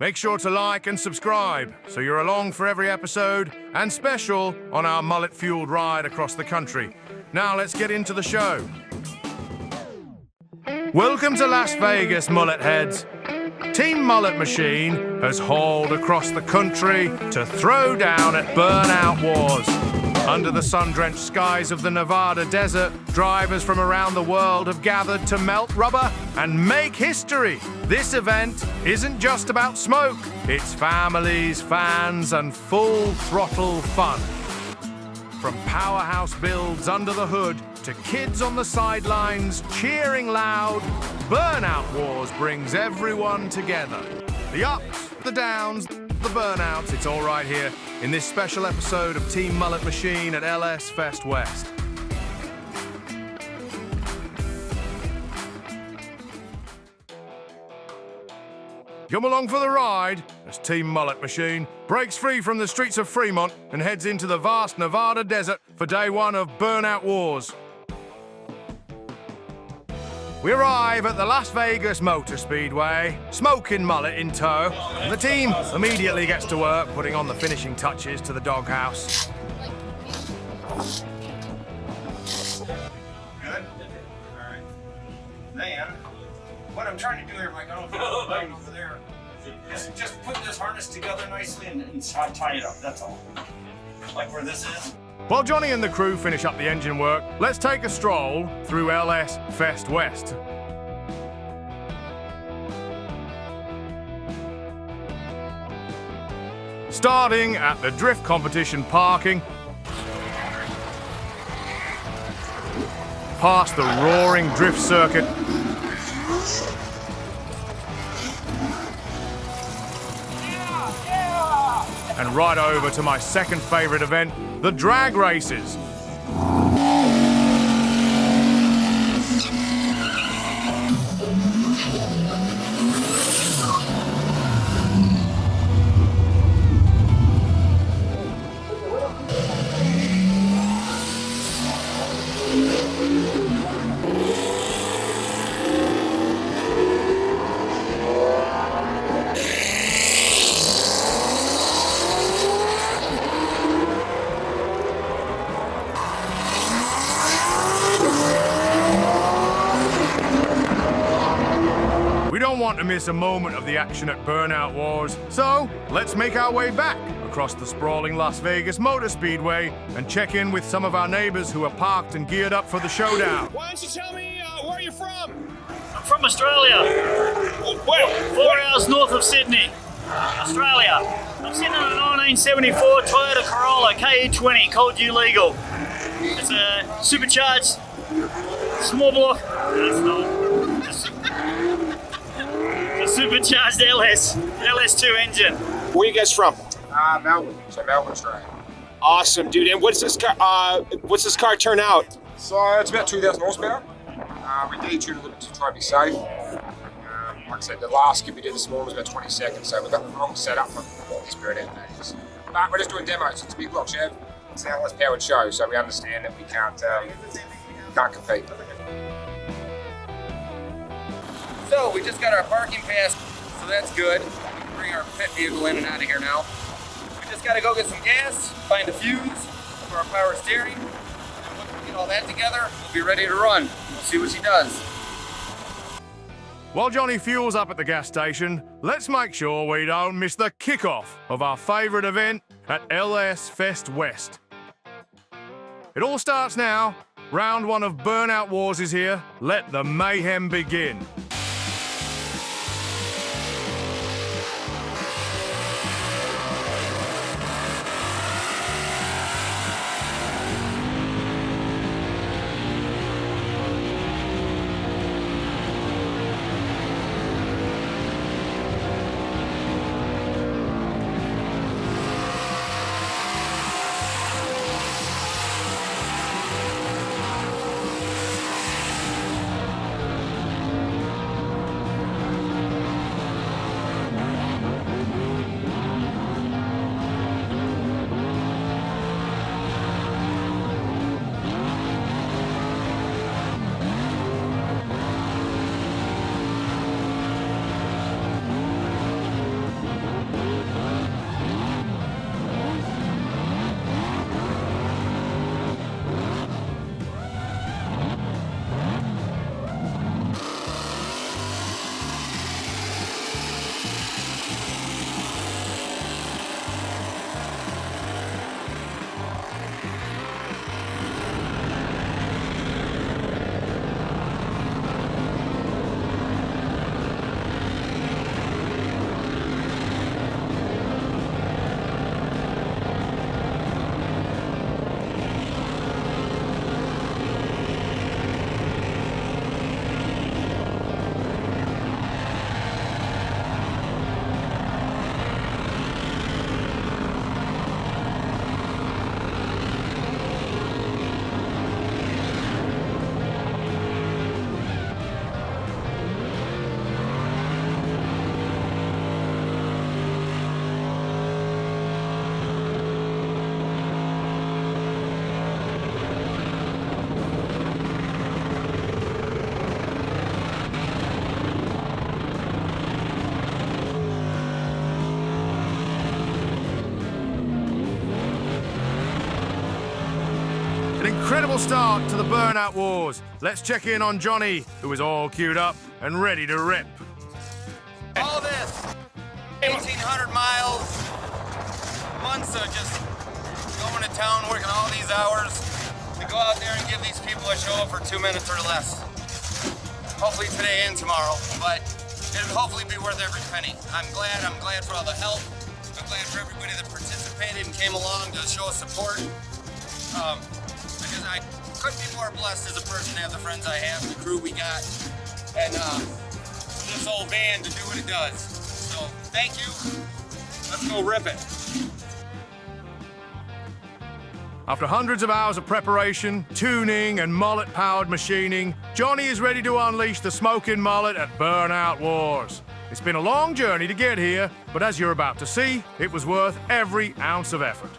Make sure to like and subscribe so you're along for every episode and special on our mullet-fueled ride across the country. Now let's get into the show. Welcome to Las Vegas, mullet heads. Team Mullet Machine has hauled across the country to throw down at Burnout Wars. Under the sun-drenched skies of the Nevada desert, drivers from around the world have gathered to melt rubber and make history. This event isn't just about smoke, it's families, fans, and full-throttle fun. From powerhouse builds under the hood to kids on the sidelines cheering loud, Burnout Wars brings everyone together. The ups, the downs, the burnouts, it's all right here in this special episode of Team Mullet Machine at LS Fest West. Come along for the ride as Team Mullet Machine breaks free from the streets of Fremont and heads into the vast Nevada desert for day one of Burnout Wars. We arrive at the Las Vegas Motor Speedway, Smokin Mullet in tow, and the team immediately gets to work putting on the finishing touches to the doghouse. Good? Alright. Then, what I'm trying to do here, Mike, I don't know if you're over there, just put this harness together nicely and tie it up, that's all. Like where this is. While Johnny and the crew finish up the engine work, let's take a stroll through LS Fest West. Starting at the drift competition parking, past the roaring drift circuit, and right over to my second favorite event, the drag races. We don't want to miss a moment of the action at Burnout Wars, so let's make our way back across the sprawling Las Vegas Motor Speedway and check in with some of our neighbors who are parked and geared up for the showdown. Why don't you tell me where you're from? I'm from Australia. Where? 4 hours north of Sydney, Australia. I'm sitting in a 1974 Toyota Corolla KE20, cold U legal. It's a supercharged small block. That's not. A supercharged LS2 engine. Where you guys from? Melbourne. So Melbourne, Australia. Awesome, dude. And what's this car turn out? So it's about 2,000 horsepower. We detuned a little bit to try to be safe. Like I said, the last skip we did this morning was about 20 seconds, so we've got the wrong setup for this Burnout days. But we're just doing demos. It's a big block Chev. It's an LS powered show, so we understand that we can't compete. So we just got our parking pass, so that's good. We can bring our pet vehicle in and out of here now. We just got to go get some gas, find a fuse for our power steering, and then once we get all that together, we'll be ready to run. We'll see what she does. While Johnny fuels up at the gas station, let's make sure we don't miss the kickoff of our favorite event at LS Fest West. It all starts now. Round one of Burnout Wars is here. Let the mayhem begin. incredible start to the Burnout Wars. Let's check in on Johnny, who is all queued up and ready to rip. All this, 1,800 miles, months of just going to town, working all these hours to go out there and give these people a show for 2 minutes or less. Hopefully today and tomorrow, but it'll hopefully be worth every penny. I'm glad for all the help. I'm glad for everybody that participated and came along to show us support. Because I couldn't be more blessed as a person to have the friends I have, the crew we got, and this old van to do what it does. So thank you. Let's go rip it. After hundreds of hours of preparation, tuning, and mullet-powered machining, Johnny is ready to unleash the Smokin Mullet at Burnout Wars. It's been a long journey to get here, but as you're about to see, it was worth every ounce of effort.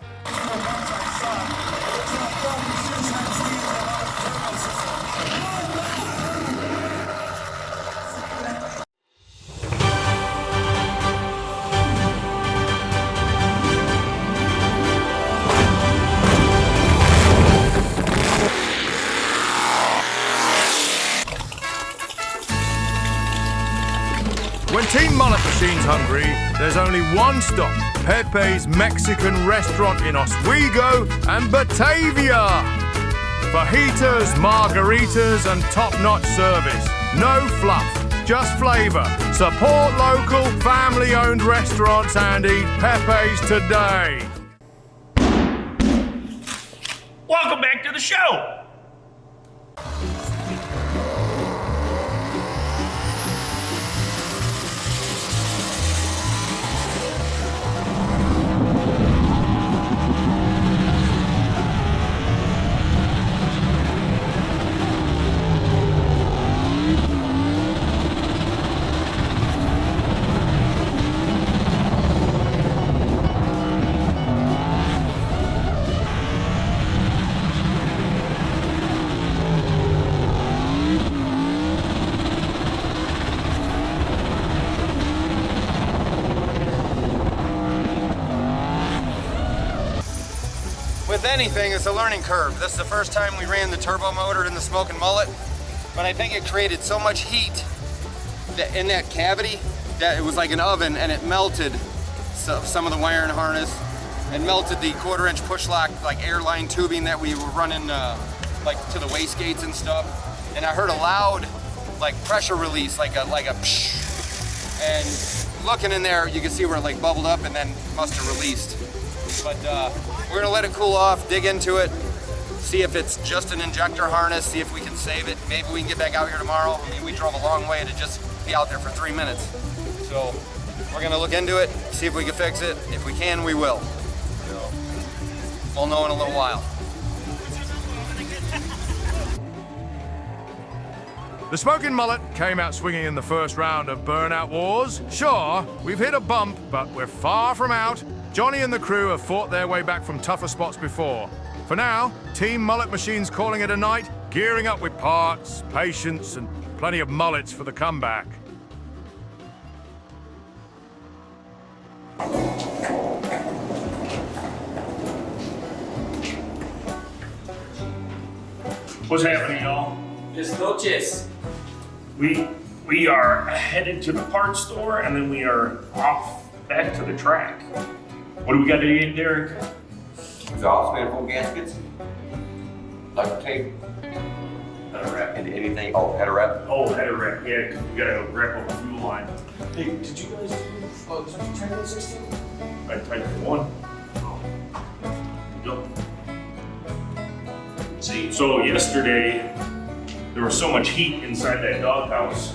When Team Mullet Machine's hungry, there's only one stop, Pepe's Mexican restaurant in Oswego and Batavia. Fajitas, margaritas, and top-notch service. No fluff, just flavor. Support local, family-owned restaurants and eat Pepe's today. Welcome back to the show. With anything, it's a learning curve. This is the first time we ran the turbo motor in the Smokin Mullet, but I think it created so much heat in that cavity that it was like an oven, and it melted some of the wire and harness and melted the 1/4-inch push lock like airline tubing that we were running like to the wastegates and stuff. And I heard a loud like pressure release, like a psh. And looking in there, you can see where it like bubbled up and then must have released. But we're gonna let it cool off, dig into it, see if it's just an injector harness, see if we can save it. Maybe we can get back out here tomorrow. I mean, we drove a long way to just be out there for 3 minutes. So we're gonna look into it, see if we can fix it. If we can, we will. So we'll know in a little while. The Smokin Mullet came out swinging in the first round of Burnout Wars. Sure, we've hit a bump, but we're far from out. Johnny and the crew have fought their way back from tougher spots before. For now, Team Mullet Machine's calling it a night, gearing up with parts, patience, and plenty of mullets for the comeback. What's happening, y'all? Buenas noches. We are headed to the parts store, and then we are off back to the track. What do we got to eat, Derek? Exhaust manifold gaskets. Duct tape. Header wrap. And anything. Oh, header wrap. Oh, header wrap. Yeah, 'cause we gotta wrap up the fuel line. Hey, did you guys do? Did you try that 16? I typed 1. Yep. See. So yesterday, there was so much heat inside that doghouse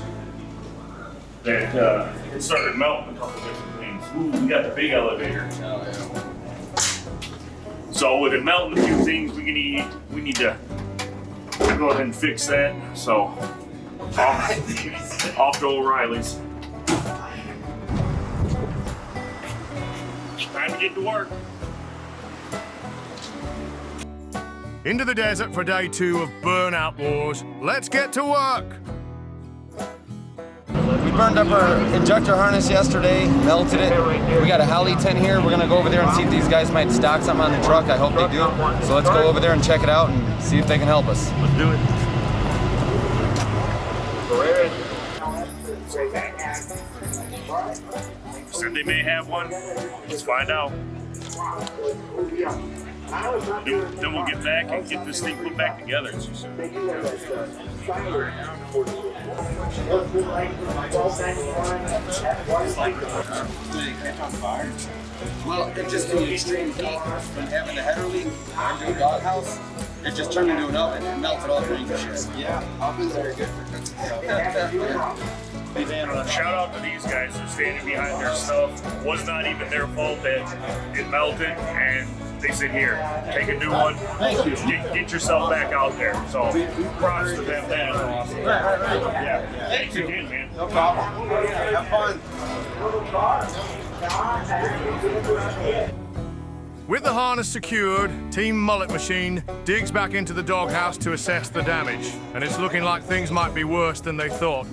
that it started melting a couple different things. Ooh, we got the big elevator. Oh, yeah. So with it melting a few things, we need to go ahead and fix that. So off to O'Reilly's. Time to get to work. Into the desert for day 2 of Burnout Wars. Let's get to work. We burned up our injector harness yesterday, melted it. We got a Holly tent here. We're gonna go over there and see if these guys might stock something on the truck. I hope they do. So let's go over there and check it out and see if they can help us. Let's do it. Said they may have one. Let's find out. Then we'll get back and get this thing put back together. Well, it just in the extreme heat from having the header leak into a doghouse, it just turned into an oven and melted all the green shit. Yeah, ovens are good for cooking. Shout out to these guys who are standing behind their stuff. It was not even their fault that it melted, and they said, here, take a new one. Thank you. Get yourself back out there. So props to them. That is awesome. Yeah. Thanks again, man. No problem. Have fun. With the harness secured, Team Mullet Machine digs back into the doghouse to assess the damage, and it's looking like things might be worse than they thought.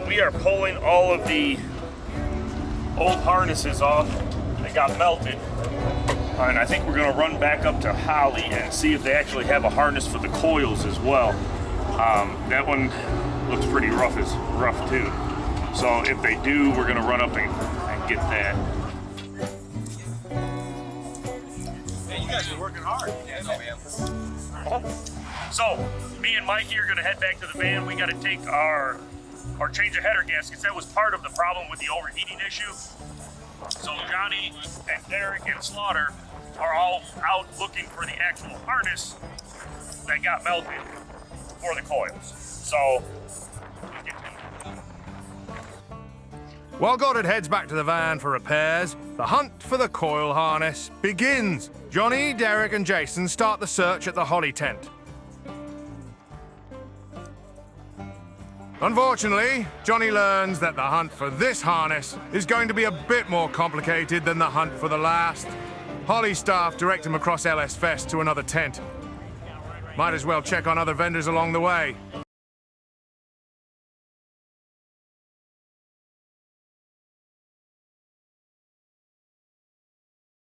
We are pulling all of the old harnesses off that got melted. And I think we're going to run back up to Holly and see if they actually have a harness for the coils as well. That one looks pretty rough too. So if they do, we're going to run up and get that. Hey, you guys are working hard. Yeah, man. So me and Mikey are going to head back to the van. We got to take our change of header gaskets. That was part of the problem with the overheating issue. So Johnny and Derek and Slaughter are all out looking for the actual harness that got melted for the coils. So let's get to it. While Goddard heads back to the van for repairs, the hunt for the coil harness begins. Johnny, Derek, and Jason start the search at the Holly tent. Unfortunately, Johnny learns that the hunt for this harness is going to be a bit more complicated than the hunt for the last. Holly staff direct him across LS Fest to another tent. Might as well check on other vendors along the way.